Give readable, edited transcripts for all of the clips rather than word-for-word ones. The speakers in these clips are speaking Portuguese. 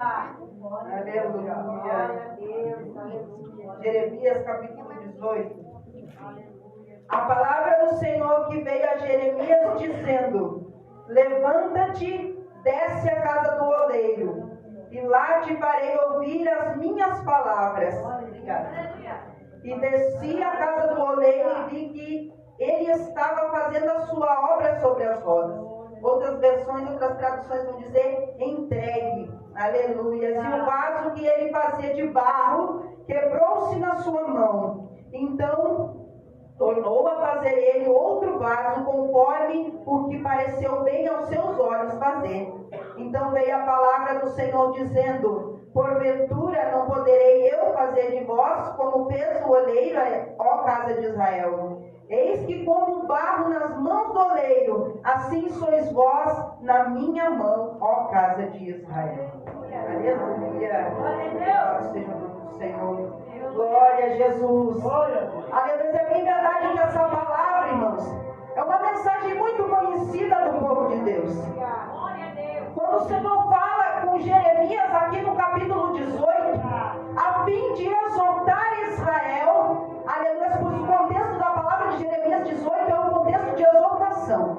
Aleluia. Jeremias capítulo 18. A palavra do Senhor que veio a Jeremias dizendo: levanta-te, desce à casa do oleiro, e lá te farei ouvir as minhas palavras. E desci à casa do oleiro e vi que ele estava fazendo a sua obra sobre as rodas. Outras versões, outras traduções vão dizer entregue. Aleluia. E o vaso que ele fazia de barro quebrou-se na sua mão. Então tornou a fazer ele outro vaso conforme o que pareceu bem aos seus olhos fazer. Então veio a palavra do Senhor dizendo: porventura não poderei eu fazer de vós como fez o oleiro, ó casa de Israel? Eis que como barro nas mãos do oleiro, assim sois vós na minha mão, ó casa de Israel. Aleluia. Glória seja o nome do Senhor. Glória a Jesus. Aleluia. É bem verdade que essa palavra, irmãos, é uma mensagem muito conhecida do povo de Deus. Quando o Senhor fala com Jeremias aqui no capítulo 18, a fim de exortar Israel, aleluia, pois o contexto da palavra de Jeremias 18 é um contexto de exortação.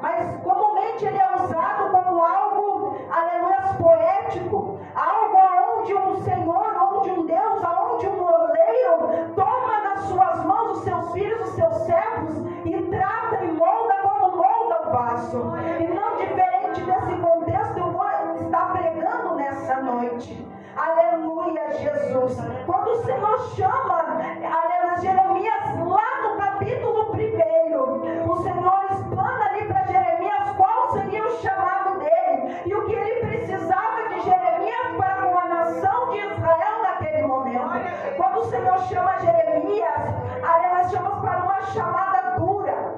Mas comumente ele é usado como algo, aleluia, poético, algo onde um Senhor, onde um Deus, onde um oleiro toma nas suas mãos os seus filhos, os seus servos, e trata e molda como molda o vaso. E não diferente desse contexto, eu vou estar pregando nessa noite. Aleluia, Jesus. Quando o Senhor chama, aleluia, Jeremias, lá no capítulo 1, o Senhor explana ali para Jeremias qual seria o chamado dele e o que ele precisava de Jeremias para com a nação de Israel naquele momento. Quando o Senhor chama Jeremias, aleluia, chama para uma chamada dura,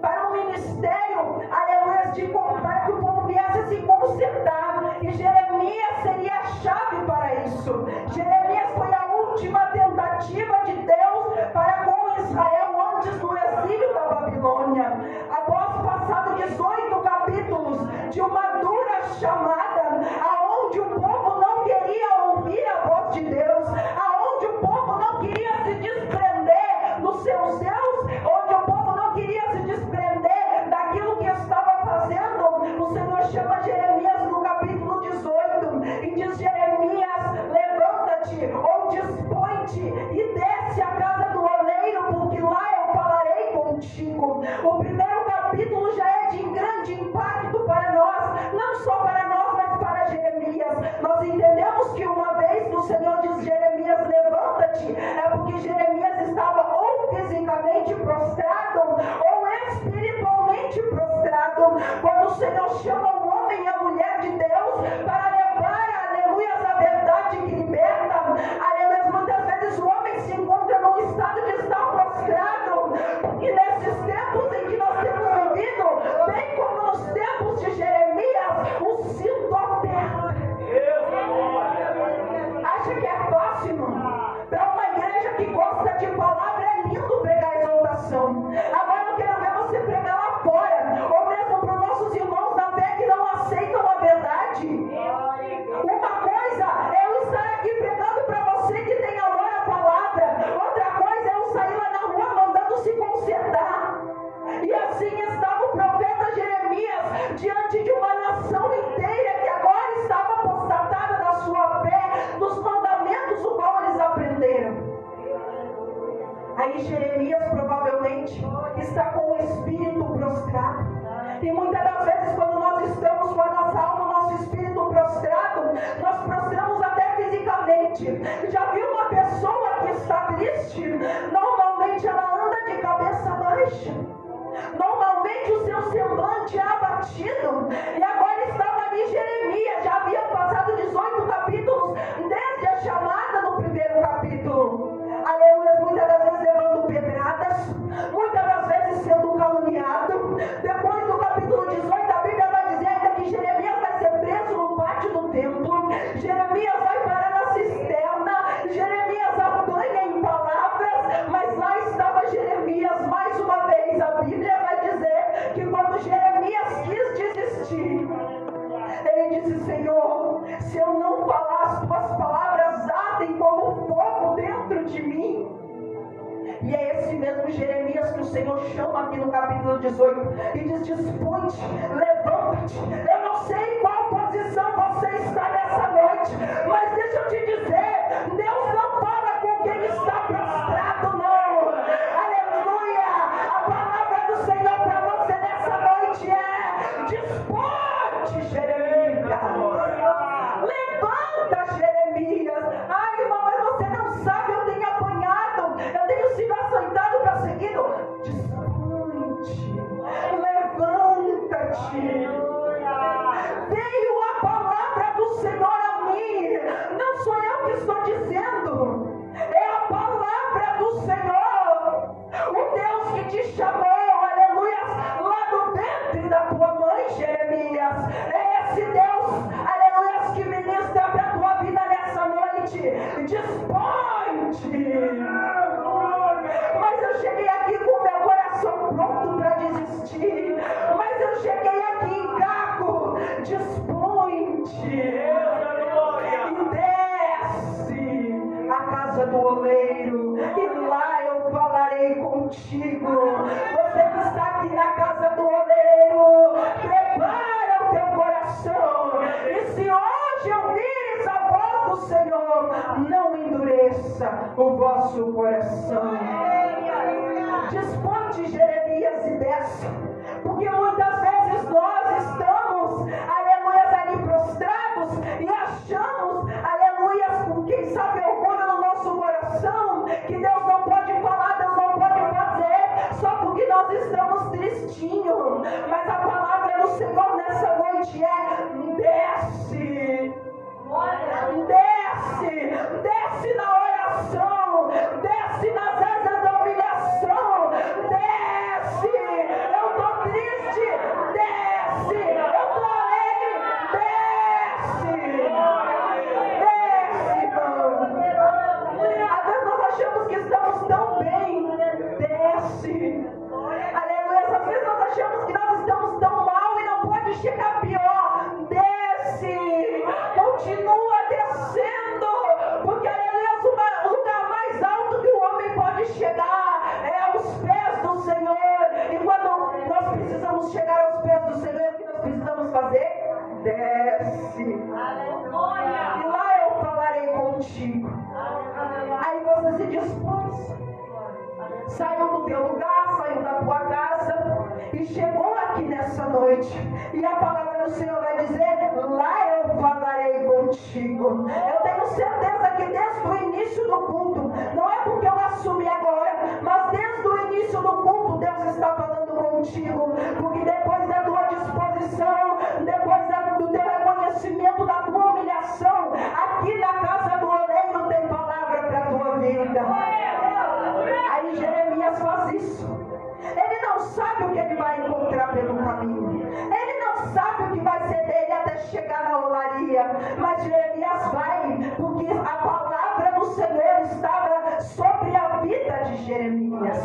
para um ministério, aleluia, para que o povo viesse a se consertar. E Jeremias seria a chave para isso. Jeremias foi a última tentativa de Deus para com Israel antes do exílio da Babilônia. Após passado 18 capítulos de uma dura chamada, aonde o povo não queria ouvir a voz de Deus, aonde o povo não queria se desprender dos seus Deus, onde o povo não queria se desprender daquilo que estava fazendo, o Senhor chama Jeremias no capítulo 18 e diz: Jeremias, levanta-te ou dispõe-te e desce à casa do oleiro, porque lá eu falarei contigo. O primeiro capítulo já é de grande impacto para nós, não só para nós, mas para Jeremias. Nós entendemos que uma vez que o Senhor diz: Jeremias, levanta-te, é porque Jeremias estava ou fisicamente prostrado ou espiritualmente prostrado. Quando o Senhor chama o homem e a mulher de Deus para levar, aleluia, a verdade que liberta, aleluia, muitas vezes o homem se encontra num estado de estar prostrado, e nesses tempos em que nós temos vivido, bem como nos tempos de Jeremias, o cinto aperta. Acha que é fácil? Para uma igreja que gosta de palavra é lindo pregar exaltação. Agora eu quero ver você pregar lá fora, ou mesmo para os nossos irmãos da fé que não aceitam a verdade. Uma coisa é eu estar aqui pregando para você que tem amor à palavra, outra coisa é eu sair lá na rua mandando se consertar. E assim estava o profeta Jeremias diante de uma nação inteira que agora estava apostatada na sua fé, dos mandamentos o qual eles aprenderam. Aí Jeremias provavelmente está com o espírito prostrado. E muitas das vezes quando nós estamos com a nossa alma, o nosso espírito prostrado, nós prostramos até fisicamente. Já viu uma pessoa que está triste? Normalmente ela anda de cabeça baixa. Normalmente o seu semblante é abatido. E agora estava ali Jeremias, já havia passado 18 capítulos desde a chamada no primeiro capítulo. Aleluia, muitas das vezes levando pedradas, muitas das vezes sendo caluniado. Depois do capítulo 18, a Bíblia vai dizer ainda que Jeremias vai ser preso no pátio do templo. Jeremias vai parar na cisterna. Jeremias apanha em palavras, mas lá estava Jeremias mais uma vez. A Bíblia vai dizer que quando Jeremias quis desistir, ele disse: Senhor, Jeremias que o Senhor chama aqui no capítulo 18 e diz: dispõe-te, levanta-te. Eu não sei em qual posição você está nessa noite, mas deixa eu te dizer, Deus não fala com quem está prostrado, não. Aleluia! A palavra do Senhor para você nessa noite é: dispõe-te, Jeremias. Levanta, Jeremias. Ai, irmão, mas você não sabe, eu tenho apanhado, eu tenho sido açoitado, perseguido. Dispõe-te, levanta-te. Veio a palavra do Senhor a mim, não sou eu que estou dizendo, é a palavra do Senhor, o Deus que te chamou, aleluia, lá do ventre da tua mãe, Jeremias. É esse Deus, aleluia, que ministra para a tua vida nessa noite. Dispõe-te. Mas eu cheguei aqui com meu coração pronto para desistir, mas eu cheguei aqui em Caco. Dispõe-te e desce à casa do oleiro, e lá eu falarei contigo. Você que está aqui na casa do oleiro, prepara o teu coração, e se hoje ouvires a voz do Senhor, não endureça o vosso coração. Dispõe-te, Jeremias, e desce, porque muitas vezes nós estamos, aleluia, ali prostrados e achamos, aleluia, com quem sabe orgulho no nosso coração, que Deus não pode falar, Deus não pode fazer, só porque nós estamos tristinhos. Mas a palavra do Senhor nessa noite é: desce, desce, desce na oração, desce nas asas da humilhação, desce. Eu estou triste, desce. Eu estou alegre, desce. Desce, irmão. Às vezes nós achamos que estamos tão bem, desce. Aleluia. Às vezes nós achamos que nós estamos tão mal e não pode chegar pior, desce. Continua descendo, porque aleluia, o lugar mais alto que o homem pode chegar é aos pés do Senhor. E quando nós precisamos chegar aos pés do Senhor, o que nós precisamos fazer? Desce. Aleluia. E lá eu falarei contigo. Aí você se dispôs, saiu do teu lugar, saiu da tua casa e chegou aqui nessa noite. E a palavra do Senhor vai dizer: lá eu falarei contigo. Eu tenho certeza que desde o início do culto, não é porque eu assumi agora, mas desde o início do culto Deus está falando contigo, porque depois da tua disposição, depois do teu reconhecimento, da tua humilhação, aqui na casa do oleiro tem palavra para a tua vida. Aí Jeremias faz isso. Ele não sabe o que ele vai encontrar pelo caminho, ele não sabe o que vai ser dele até chegar na olaria, mas Jeremias vai, porque a palavra do Senhor estava sobre a vida de Jeremias.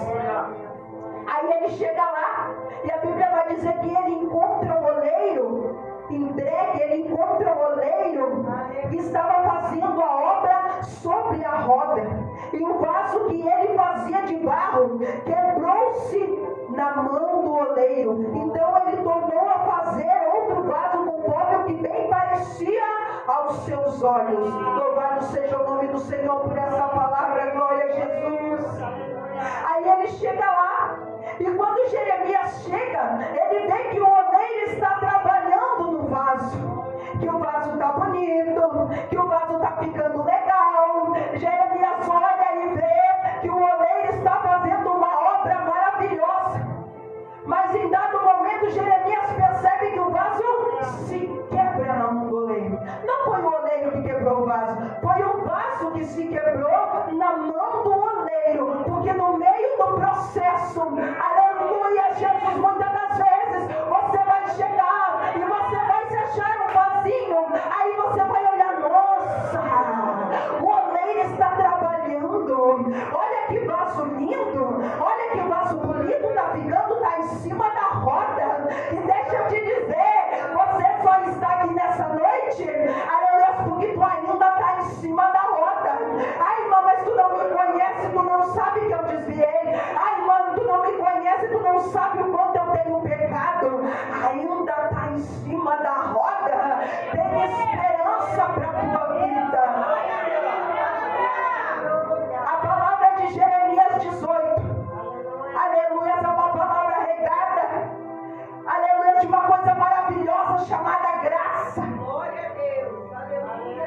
Aí ele chega lá e a Bíblia vai dizer que ele encontra o oleiro entregue, ele encontra o oleiro que estava fazendo a obra sobre a roda, e o vaso que ele fazia de barro quebrou-se na mão do oleiro. Então ele tornou a fazer outro vaso com móvel que bem parecia aos seus olhos. Louvado seja o nome do Senhor por essa palavra, glória a Jesus. Aí ele chega lá, e quando Jeremias chega, ele vê que o oleiro está trabalhando no vaso, que o vaso está bonito, que o vaso está ficando legal. Jeremias olha e vê que o oleiro está fazendo uma obra maravilhosa, mas em dado momento Jeremias percebe que o vaso se quebra na mão do oleiro. Não foi o oleiro que quebrou o vaso, foi o vaso que se quebrou na mão do oleiro, porque no meio do processo, aleluia, Jesus, muitas das vezes você vai chegar e você vai se achar um vasinho, aí você vai olhar: nossa, o oleiro está trabalhando, olha que vaso lindo, olha que vaso bonito, está ficando, está em cima da roda. E deixa eu te dizer, você só está aqui nessa noite, aleluia, porque tu ainda está em cima da roda. Ai, irmã, mas tu não me conhece, tu não sabe que eu desviei. Ai, irmã,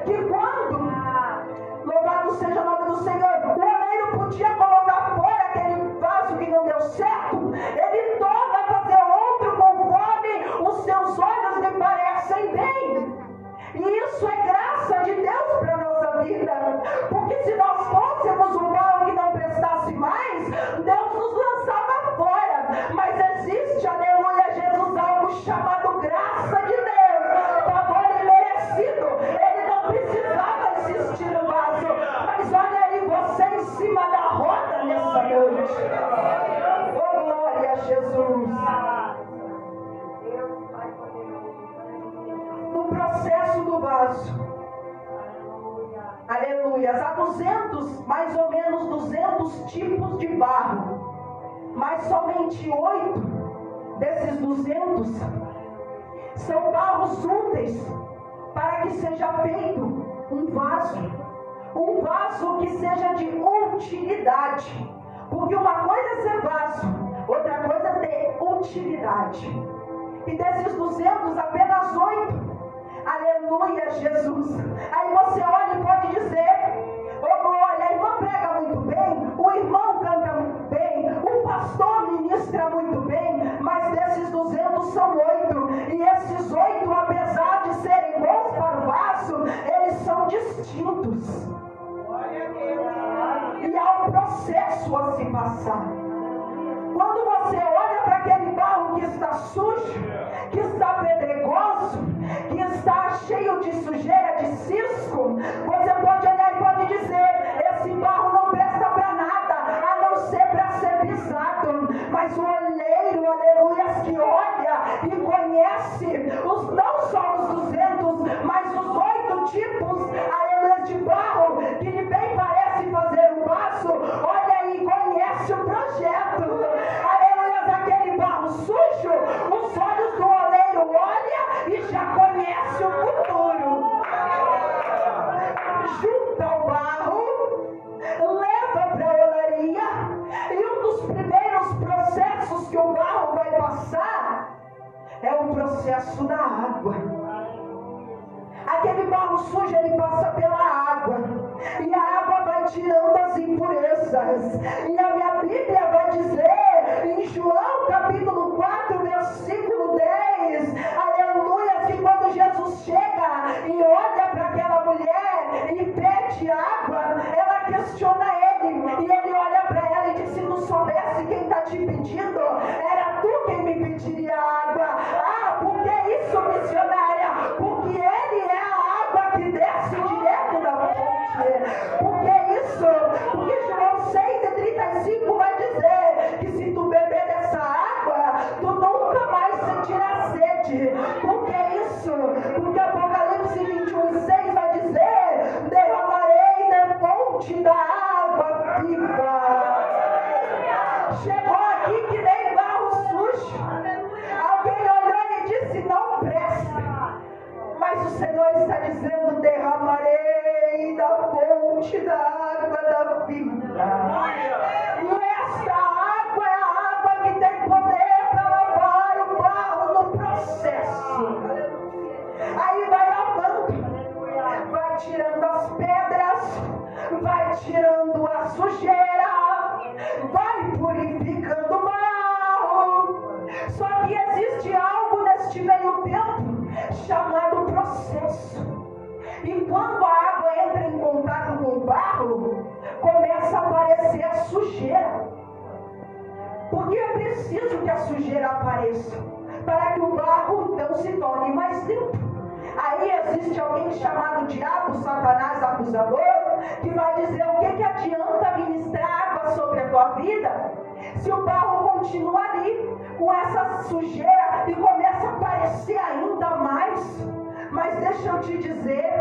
que quando, louvado seja o nome do Senhor, o oleiro podia colocar fora aquele vaso que não deu certo, ele torna a fazer outro conforme os seus olhos lhe parecem bem. E isso é graça de Deus para a nossa vida, porque se nós fôssemos um barro que não prestasse mais, Deus nos lançava fora. Mas existe, aleluia, Jesus, algo chamado graça de Deus, favor imerecido. Ele não precisava existir no vaso, mas olha aí você em cima da roda nessa noite. Oh, glória a Jesus. No processo do vaso, aleluia, há 200, mais ou menos 200 tipos de barro, mas somente 8 desses 200 são barros úteis para que seja feito um vaso que seja de utilidade, porque uma coisa é ser vaso, outra coisa é ter utilidade. E desses 200, apenas 8, aleluia, Jesus. Aí você olha e pode dizer: oh glória, a irmã prega muito bem, o irmão canta muito bem, o pastor ministra muito bem, mas desses 200 são 8, e esses 8, apesar de serem bons para o vaso, eles são distintos. E há um processo a se passar. Quando você olha para aquele barro que está sujo, que está pedregoso, que está cheio de sujeira, de cisco, você pode olhar e pode dizer: esse barro não presta para nada, a não ser para ser pisado. Mas o oleiro, aleluia, que olha e conhece não só os 200, mas os 8 tipos, aleluia, de barro, que lhe bem parece fazer um vaso, olha aí, conhece o projeto. Aleluia, aquele barro sujo, os olhos do oleiro olham e já conhece o futuro. Junta o barro, leva para a olaria, e um dos primeiros processos que o barro vai passar é o processo da água. Aquele barro sujo, ele passa pela água, e a água vai tirando as impurezas. E a minha Bíblia vai dizer em João capítulo 4, versículo 10, aleluia, que quando Jesus chega e olha para aquela mulher e pede água, ela questiona ele, e ele olha para ela e diz: se tu soubesse quem está te pedindo, era tu quem me pediria água. Ah, por que isso, missionária? Porque ele é a água que desce direto da fonte. Por que isso? Porque João 6:35 vai dizer que se tu beber dessa água, tu nunca mais sentirás sede. Por que isso? Porque Apocalipse 21:6 vai dizer: derramarei da fonte da água viva. Chegou aqui que nem barro sujo. Alguém olhou e disse: não presta. Mas o Senhor está dizendo: derramarei da fonte da água da vida. E esta água é a água que tem poder para lavar o barro no processo. Aí vai lavando, vai tirando as pedras, vai tirando a sujeira, vai purificando o barro. Só que existe algo neste meio tempo chamado processo. E quando a água entra em contato com o barro, começa a aparecer a sujeira. Porque é preciso que a sujeira apareça para que o barro então se torne mais limpo. Aí existe alguém chamado diabo, Satanás acusador, que vai dizer: o que adianta ministrar água sobre a tua vida se o barro continua ali com essa sujeira e começa a aparecer ainda mais? Mas deixa eu te dizer,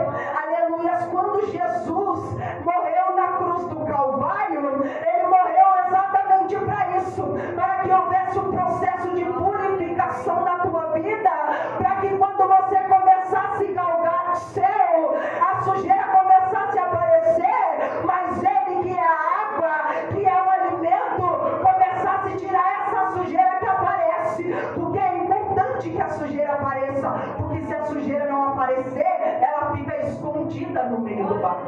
aleluia, quando Jesus morreu na cruz do Calvário, ele morreu exatamente para isso, para que houvesse um processo de purificação na tua vida, para que quando você começasse a galgar o céu, a sujeira começasse a aparecer, mas ele que é a água, que é o alimento, começasse a tirar essa sujeira que aparece, porque é importante que a sujeira apareça, porque se a sujeira não aparecer, ela fica escondida metida no meio do barro.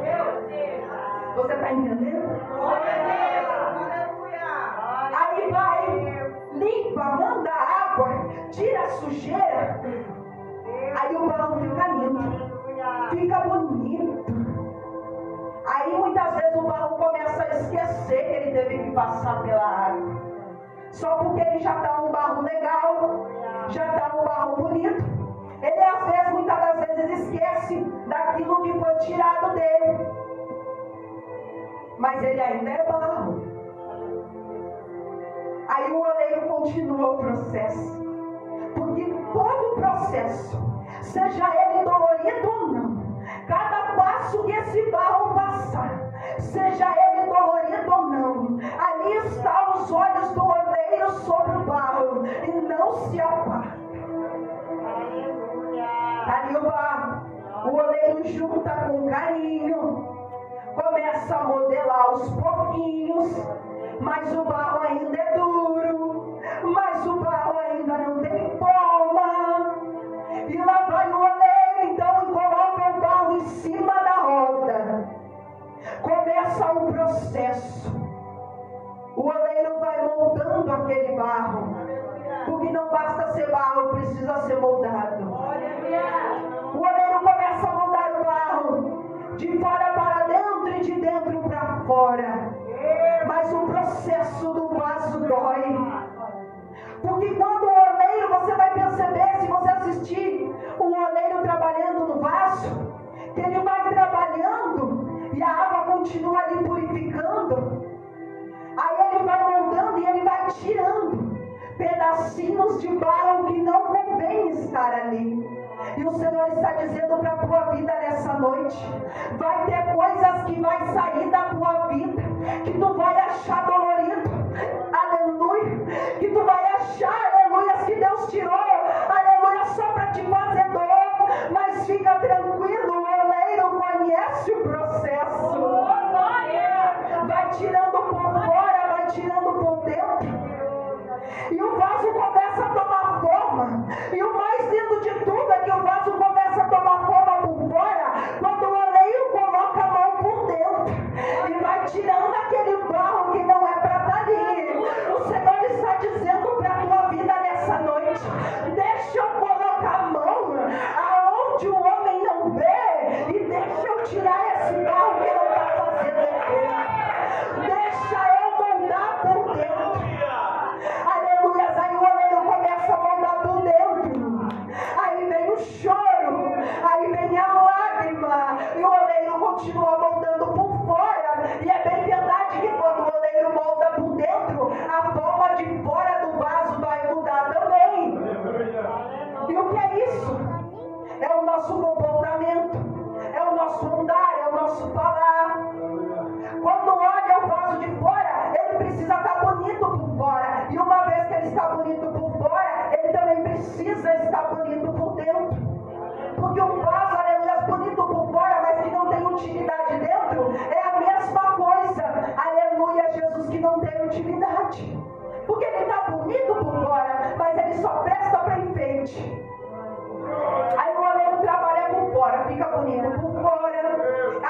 Você está entendendo? Aí vai, limpa, manda água, tira a sujeira. Aí o barro fica limpo, fica bonito. Aí muitas vezes o barro começa a esquecer que ele teve que passar pela água. Só porque ele já está um barro legal, já está um barro bonito. Ele às vezes, muitas das vezes, esquece daquilo que foi tirado dele. Mas ele ainda é barro. Aí o oleiro continua o processo. Porque todo processo, seja ele dolorido ou não, cada passo que esse barro passar, seja ele dolorido ou não, ali estão os olhos do oleiro sobre o barro e não se aparta. Ali o barro, o oleiro junta com carinho, começa a modelar aos pouquinhos, mas o barro ainda é duro, mas o barro ainda não tem forma. E lá vai o oleiro então e coloca o barro em cima da roda. Começa o processo. O oleiro vai moldando aquele barro, porque não basta ser barro, precisa ser moldado. O oleiro começa a moldar o barro de fora para dentro e de dentro para fora. Mas o processo do vaso dói. Porque quando o oleiro, você vai perceber, se você assistir um oleiro trabalhando no vaso, que ele vai trabalhando e a água continua ali purificando. Aí ele vai moldando e ele vai tirando pedacinhos de barro que não convém estar ali. E o Senhor está dizendo para a tua vida nessa noite: vai ter coisas que vai sair da tua vida, que tu vai achar dolorido, aleluia, que tu vai achar, aleluia, que Deus tirou, aleluia, só para te fazer dor. Mas fica tranquilo, o oleiro conhece o processo, vai tirando por fora, vai tirando por dentro. E o vaso começa a tomar forma. E o mais lindo de tudo é que o vaso começa a tomar forma por fora quando o oleiro coloca a mão por dentro e vai tirando aquele barro que não é para estar ali. O Senhor está dizendo para a tua vida nessa noite: deixa eu colocar a mão aonde o homem não vê e deixa eu tirar esse barro que não está fazendo efeito. Deixa eu moldar por dentro. Aleluia, aí o oleiro começa a moldar por dentro. Aí vem o choro, aí vem a lágrima, e o oleiro continua moldando por fora. E é bem verdade que quando o oleiro molda por dentro, a forma de fora do vaso vai mudar também. E o que é isso? É o nosso comportamento, é o nosso andar, é o nosso falar. Quando olha o vaso de fora, ele precisa estar bonito por fora. E uma vez que ele está bonito por fora, ele também precisa estar bonito por dentro. Porque um vaso, aleluia, bonito por fora, mas que não tem utilidade dentro, é a mesma coisa, aleluia, Jesus, que não tem utilidade. Porque ele está bonito por fora, mas ele só presta para enfeite. Aí o oleiro trabalha por fora, fica bonito por fora.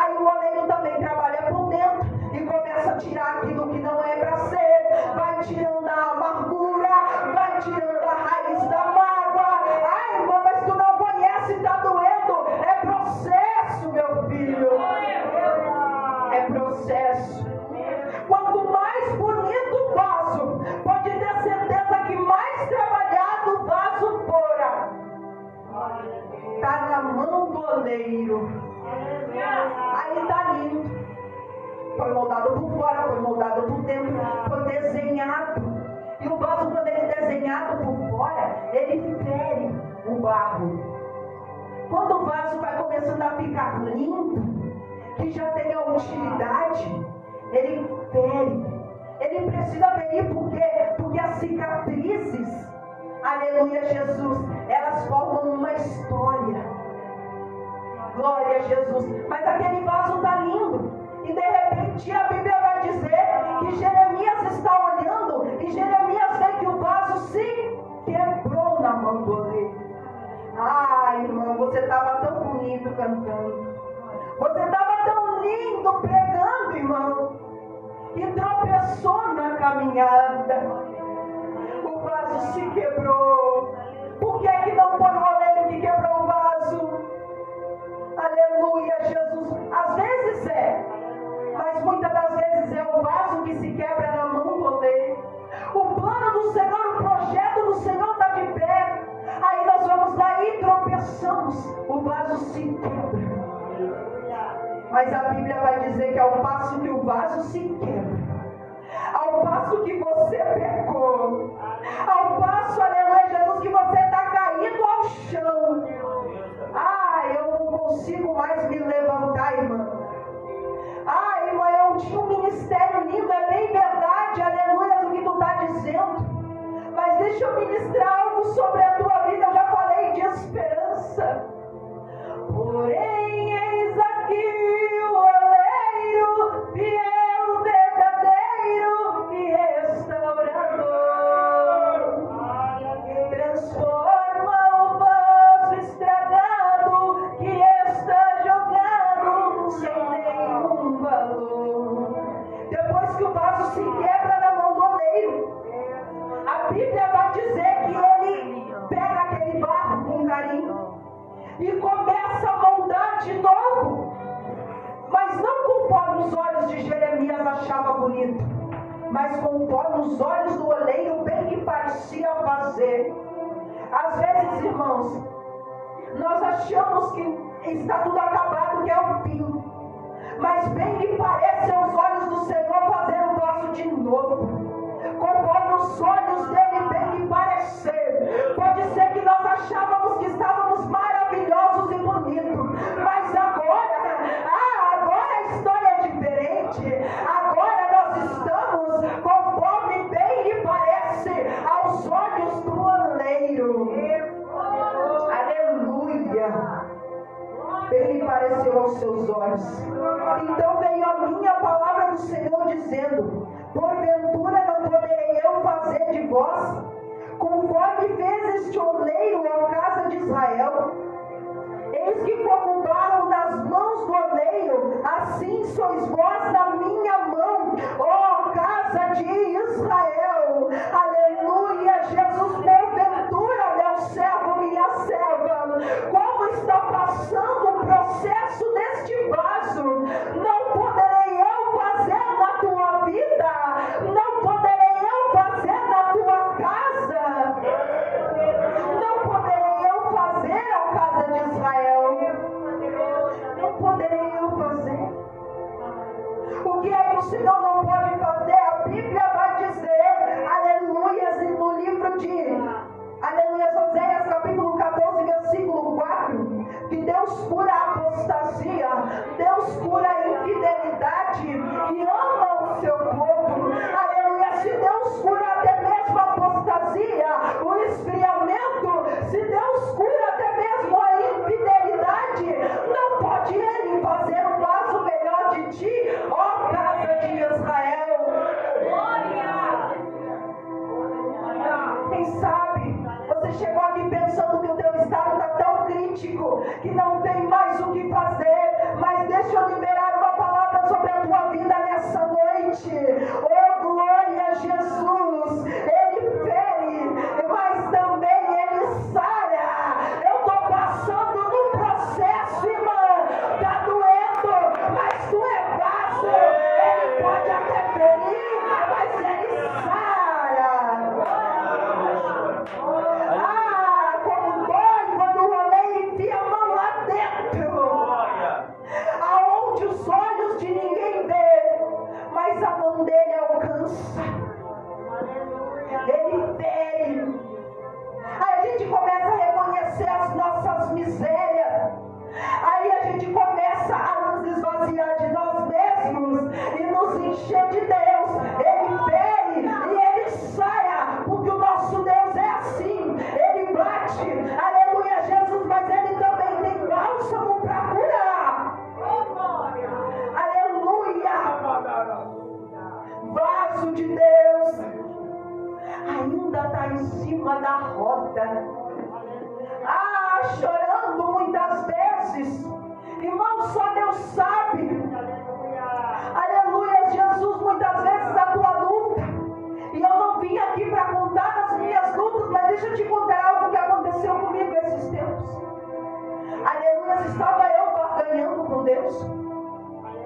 Aí o oleiro também trabalha por dentro e começa a tirar aquilo que não é para ser. Vai tirando a amargura, vai tirando a raiz da mágoa. Ai, irmão, mas tu não conhece, está doendo. É processo, meu filho. É processo. Quanto mais bonito o vaso, pode ter certeza que mais trabalhado o vaso fora. Está na mão do oleiro. Aí está lindo. Foi moldado por fora, foi moldado por dentro, foi desenhado. E o vaso, quando ele é desenhado por fora, ele fere o barro. Quando o vaso vai começando a ficar lindo, que já tem a utilidade, ele fere. Ele precisa ferir por quê? Porque as cicatrizes, aleluia, Jesus, elas formam uma história. Glória a Jesus. Mas aquele vaso está lindo. E de repente a Bíblia vai dizer que Jeremias está olhando e Jeremias vê que o vaso se quebrou na mão do oleiro. Ai, irmão, você estava tão bonito cantando. indo pregando, irmão, e tropeçou na caminhada. O vaso se quebrou. Por que que não foi o oleiro que quebrou o vaso? Aleluia, Jesus. Às vezes mas muitas das vezes é o vaso que se quebra na mão do oleiro. O plano do Senhor, o projeto do Senhor está de pé. Aí nós vamos lá e tropeçamos. O vaso se quebra. Mas a Bíblia vai dizer que ao passo que o vaso se quebra, ao passo que você pecou, ao passo, aleluia, Jesus, que você está caído ao chão. Eu não consigo mais me levantar, irmã. Irmã, eu tinha um ministério lindo, é bem verdade, aleluia, do que tu está dizendo. Mas deixa eu ministrar algo sobre a tua vida. Eu já falei de esperança. Porém, eis aqui o oleiro, fiel, verdadeiro e restaurador. Transforma o vaso estragado que está jogado sem nenhum valor. Depois que o vaso se quebra na mão do oleiro, a Bíblia vai dizer que ele pega aquele barro com carinho e começa a moldar de novo. Mas não conforme os olhos de Jeremias achava bonito, mas conforme os olhos do oleiro bem que parecia fazer. Às vezes, irmãos, nós achamos que está tudo acabado, que é o fim. Mas bem que parece aos olhos do Senhor fazer um vaso de novo. Conforme os olhos dele bem que parecer. Pode ser que nós achávamos que estávamos maravilhosos e bonitos. Mas agora a história é diferente. Agora nós estamos conforme bem que parece aos olhos do oleiro. Aleluia. Ele pareceu aos seus olhos. Então veio a minha palavra do Senhor dizendo: porventura não poderei eu fazer de vós conforme fez este oleiro à casa de Israel? Eis que como barro nas mãos do oleiro, assim sois vós na minha mão, ó casa de Israel. Aleluia, Jesus. Porventura, meu servo, minha serva, como está passando o processo deste vaso, não poderei eu fazer na tua vida, não poderei eu fazer na tua casa, não poderei eu fazer a casa de Israel, não poderei eu fazer. O que é que o Senhor não pode fazer? A Bíblia vai dizer, aleluias, no livro de Oséias, capítulo 14, versículo 4, que Deus cura a apostasia, Deus cura a infidelidade e ama o seu povo. Aleluia, se Deus cura até mesmo a apostasia, o esfriamento, se Deus cura até mesmo a infidelidade, não pode Ele fazer um vaso melhor de ti, ó casa de Israel.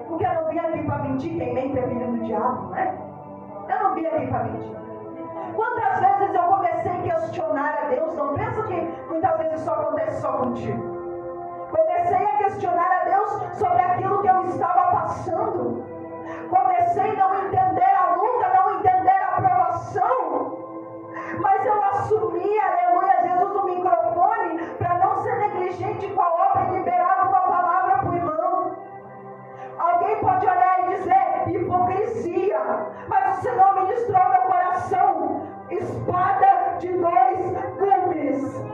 Porque eu não vim aqui para mentir, quem mente é filho do diabo, né? Eu não vim aqui para mentir. Quantas vezes eu comecei a questionar a Deus? Não pensa que muitas vezes isso acontece só contigo. Comecei a questionar a Deus sobre aquilo que eu estava passando. Comecei a não entender a luta, não entender a provação. Mas eu assumi, aleluia, Jesus no microfone, para não ser negligente com a obra e liberar uma palavra para o irmão. Alguém pode olhar e dizer hipocrisia, mas o Senhor ministrou meu coração, espada de dois gumes.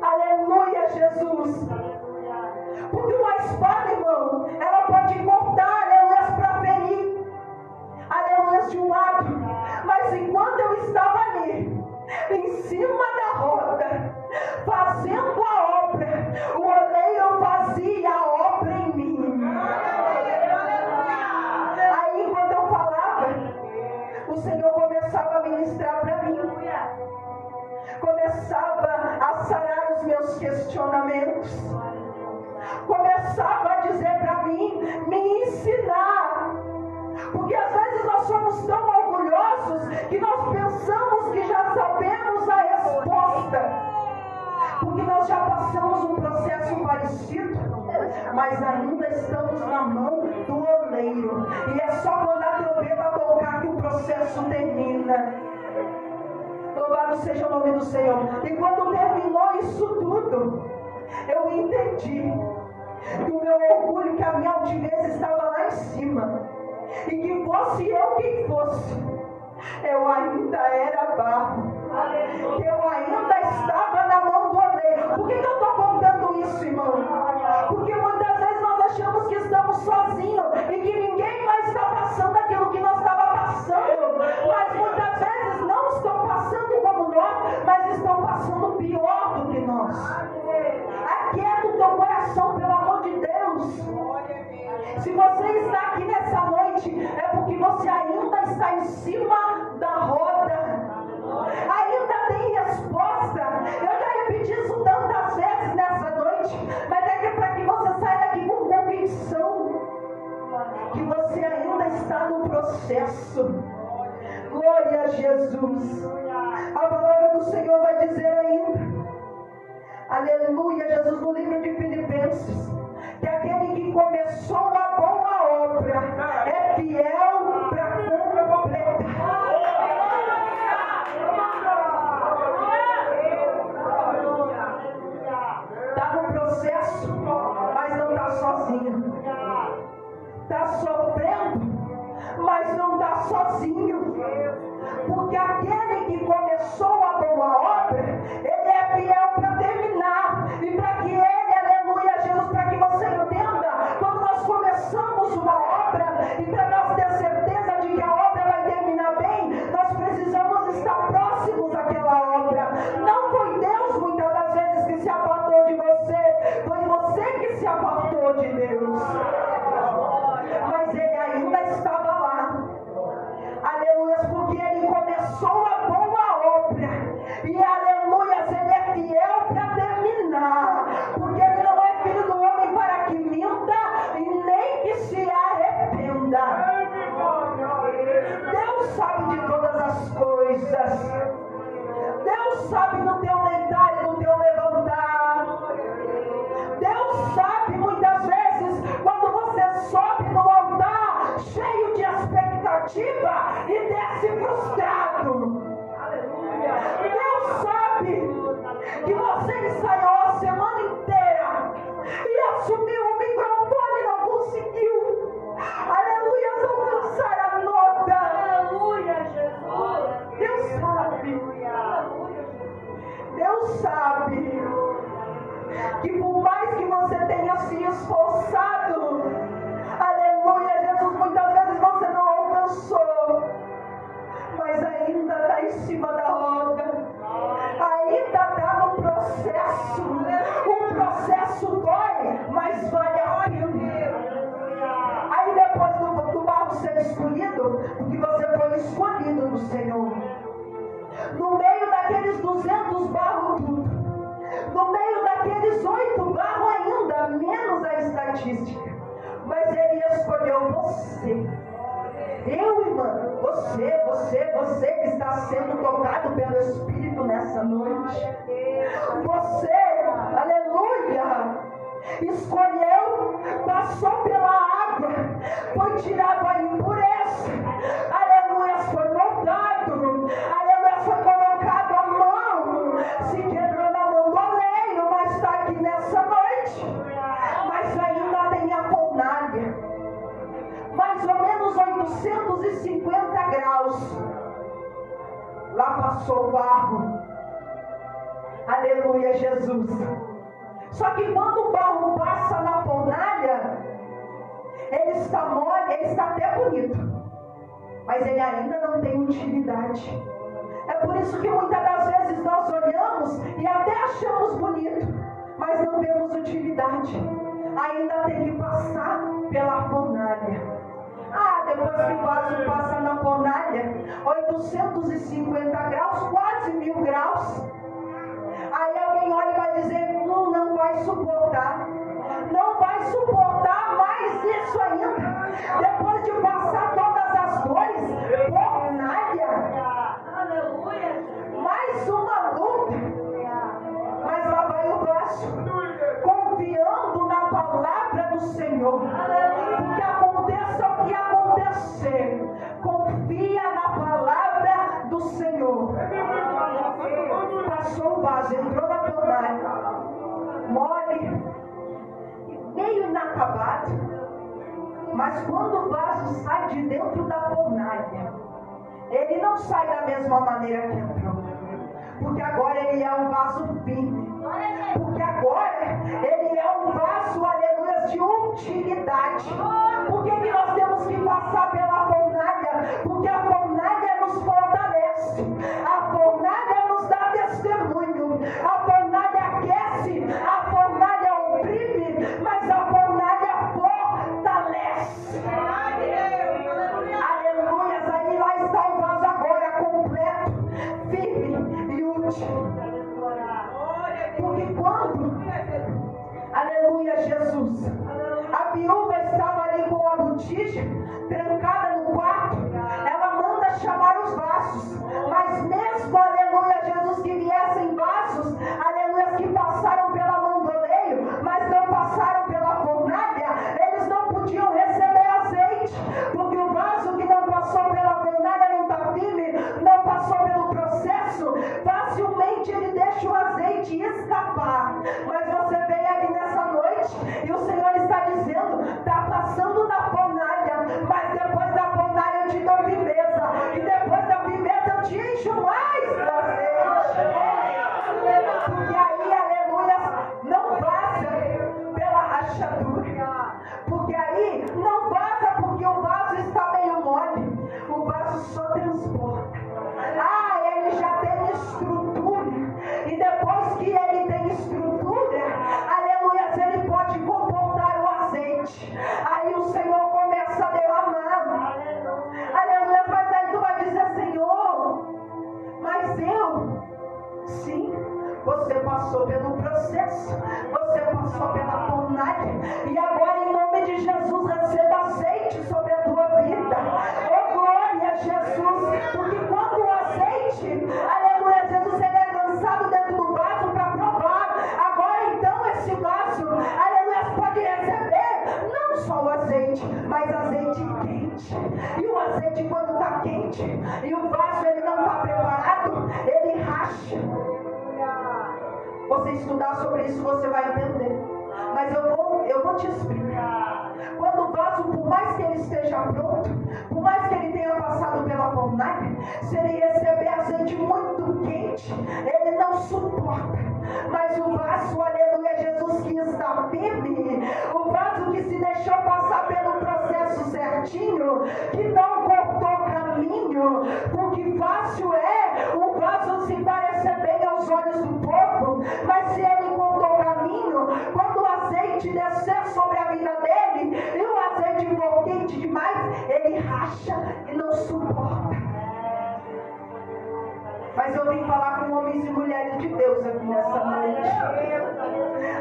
Aleluia, Jesus. Porque uma espada, irmão, ela pode cortar, aleluia, para ferir, aleluia, de um lado. Mas enquanto eu estava ali, em cima da roda, fazendo a obra, o oleiro fazia a obra em mim. Aí quando eu falava, o Senhor começava a ministrar para mim. Começava a sarar os meus questionamentos. Começava a dizer para mim, me ensinar. Porque às vezes nós somos tão orgulhosos que nós pensamos que já sabemos a resposta. Porque nós já passamos um processo parecido, mas ainda estamos na mão do oleiro. E é só quando a trombeta tocar que o processo termina. Louvado seja o nome do Senhor. E quando terminou isso tudo, eu entendi que o meu orgulho, que a minha altivez estava lá em cima. E que fosse eu quem fosse, eu ainda era barro. Que eu ainda estava na mão do oleiro. Por que eu estou contando isso, irmão? Porque muitas vezes nós achamos que estamos sozinhos e que ninguém mais está passando aquilo que nós estávamos passando. Mas muitas vezes não estão passando como nós, mas estão passando pior do que nós. Aquieta o teu coração, pelo amor de Deus. Se você está aqui nessa noite, é porque você ainda está em cima da roda. Ainda tem resposta. Eu já repeti isso tantas vezes nessa noite, mas é que para que você saia daqui com convicção que você ainda está no processo. Glória a Jesus. A palavra do Senhor vai dizer ainda, aleluia, Jesus, no livro de Filipenses, que aquele que começou a boa obra é fiel para completar. Está no processo, mas não está sozinho. Está sofrendo, mas não está sozinho. Porque aquele que começou a boa obra, ele é fiel para terminar. E para que ele, aleluia, Jesus, para que você entenda, quando nós começamos uma obra, e para nós ter certeza de que a obra vai terminar bem, nós precisamos estar próximos daquela obra. Não foi Deus, muitas das vezes, que se apartou de você, foi você que se apartou de Deus. Mas ele ainda estava lá. Aleluia, porque ele começou a boa obra. E aleluia, ele é fiel para terminar. Porque ele não é filho do homem para que minta e nem que se arrependa. Deus sabe de todas as coisas. Deus sabe no teu deitar e no teu levantar. Deus sabe muitas vezes quando você sobe no altar cheio de expectativa e desce frustrado. Deus sabe que você ensaiou a semana inteira e assumiu o microfone e não conseguiu. Aleluia, alcançar a nota. Aleluia, Jesus. Deus sabe. Deus sabe que por mais que você tenha se esforçado, aleluia, Jesus, muitas vezes você não alcançou, mas ainda está em cima da roda, ainda está no processo. O processo dói, mas vale a pena. Aí depois do barro ser escolhido, porque você foi escolhido no Senhor, no meio daqueles 200 barros tudo, no meio daqueles 8 barros ainda, menos a estatística, mas Ele escolheu você. Eu, irmã, você que está sendo tocado pelo Espírito nessa noite. Você, aleluia, escolheu, passou pela água, foi tirado a impureza, aleluia, foi moldado, aleluia, foi colocado a mão, se quebrou na mão do oleiro, mas está aqui nessa noite. Mas ainda tem a fornalha, mais ou menos 850 graus. Lá passou o barro, aleluia, Jesus. Só que quando o barro passa na fornalha, ele está mole, ele está até bonito, mas ele ainda não tem utilidade. É por isso que muitas das vezes nós olhamos e até achamos bonito, mas não temos utilidade. Ainda tem que passar pela fornalha. Depois que o vaso passa na fornalha, 850 graus, quase 1000 graus. Aí alguém olha e vai dizer, não vai suportar. Não vai suportar mais isso ainda. Depois de passar todas as dores, fornalha. Mais uma luta. Mas lá vai o vaso, confiando na palavra do Senhor. Porque aconteça o que acontecer, confia na palavra do Senhor. Passou o vaso, entrou na fornalha, mole, meio inacabado. Mas quando o vaso sai de dentro da fornalha, ele não sai da mesma maneira que entrou. Porque agora ele é um vaso firme. Porque agora ele é um vaso, aleluia, de utilidade. Por que nós temos que passar pela fornalha? Porque a fornalha nos fortalece. A fornalha nos dá testemunho. A fornalha aquece. A fornalha oprime. Mas a fornalha fortalece. Aleluia. Aí lá está o vaso agora completo, firme e útil. Porque quando, aleluia, Jesus, a viúva estava ali com a botija, trancada no quarto, ela manda chamar os vasos. Mas mesmo, aleluia, Jesus, que viessem vasos, aleluia, que passaram pela mão do oleiro, mas não passaram pela fornalha, eles não podiam receber azeite. Porque o vaso que não passou pela fornalha não está firme, não passou pelo processo, facilmente ele deixa o azeite escapar. Mas você veio aqui nessa noite e o Senhor está dizendo, está passando na fornalha, mas depois da fornalha eu te dou firmeza, e depois da firmeza eu te encho mais do azeite. Porque aí, aleluia, não vaza pela rachadura. Porque aí não vaza porque o vaso está meio mole, o vaso só transporta. Ele já tem estrutura, e depois que ele tem estrutura, aleluia, ele pode comportar o azeite. Aí o Senhor começa a derramar, aleluia, mas aí tu vai dizer, Senhor, mas sim, você passou pelo processo, você passou pela fornalha, e agora em nome de Jesus receba azeite sobre a tua vida. Oh glória a Jesus, porque quando o azeite, aleluia, Jesus, ele é lançado dentro do vaso para provar. Agora então esse vaso, aleluia, pode receber não só o azeite, mas azeite quente. E o azeite quando está quente e o vaso ele não está preparado, ele racha. Você estudar sobre isso, você vai entender. Mas eu vou te explicar. Quando o vaso, por mais que ele esteja pronto, por mais que ele tenha passado pela fornalha, se ele receber azeite muito quente, ele não suporta. Mas o vaso, aleluia, Jesus, que está firme, o vaso que se deixou passar pelo processo certinho, que não cortou caminho, porque fácil é o vaso se parecer bem aos olhos do povo, mas se ele cortou caminho, quando o azeite descer sobre a vida dele, e o azeite for quente demais, ele racha e não suporta. Mas eu vim falar com homens e mulheres de Deus aqui nessa noite.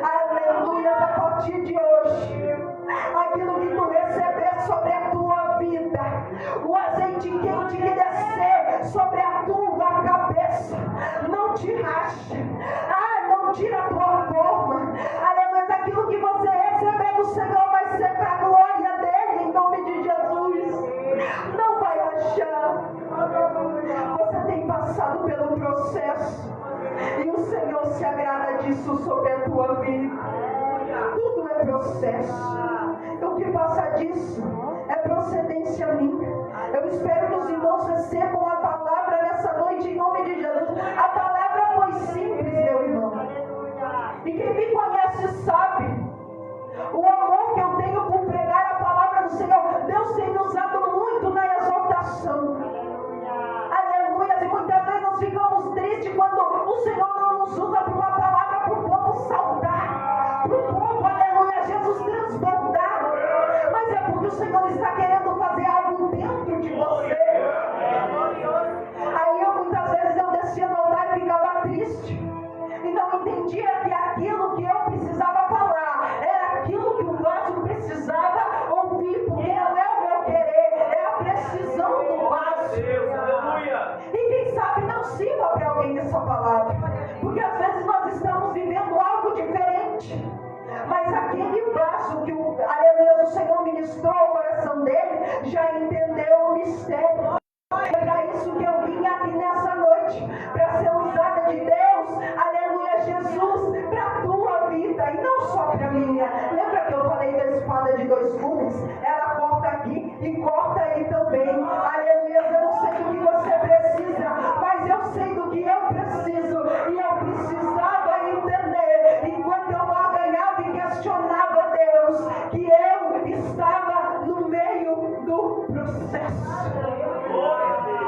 Aleluia, a partir de hoje, aquilo que tu tira a tua forma. Aleluia, aquilo que você receber do Senhor vai ser para a glória dele, em nome de Jesus. Não vai achar. Você tem passado pelo processo e o Senhor se agrada disso sobre a tua vida. Tudo é processo. O que passa disso é procedência minha. Eu espero que os irmãos recebam a palavra nessa noite em nome de Jesus. A palavra foi simples, meu irmão. E quem me conhece sabe o amor que eu tenho por pregar a palavra do Senhor. Deus tem me usado muito na exaltação. Aleluia. E muitas vezes nós ficamos tristes quando o Senhor não nos usa para uma palavra para o povo saltar, para o povo, aleluia, Jesus transbordar. Mas é porque o Senhor está querendo fazer algo dentro de você. Aí muitas vezes eu descia no altar e ficava triste. E não entendia que aquilo que eu precisava falar era aquilo que o vaso precisava ouvir. Porque não é o meu querer, é a precisão do vaso. E quem sabe não sirva para alguém essa palavra. Porque às vezes nós estamos vivendo algo diferente. Mas aquele vaso que aleluia, o Senhor ministrou ao coração dele, já entendeu o mistério. É para isso que eu vim aqui nessa noite, para ser usada de Deus, aleluia, Jesus, para a tua vida e não só para a minha. Lembra que eu falei da espada de dois gumes? Ela corta aqui e corta aí também. Aleluia, eu não sei do que você precisa, mas eu sei do que eu preciso. E eu precisava entender, enquanto eu barganhava e questionava Deus, que eu estava no meio do processo.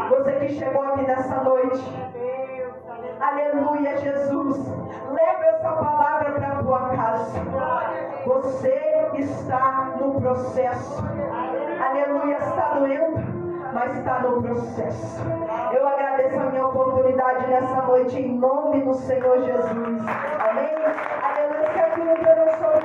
Você que chegou aqui nessa noite, aleluia, Jesus, leva essa palavra para a tua casa. Você está no processo. Aleluia, está doendo, mas está no processo. Eu agradeço a minha oportunidade nessa noite em nome do Senhor Jesus. Amém? Aleluia, que aquilo que eu não sou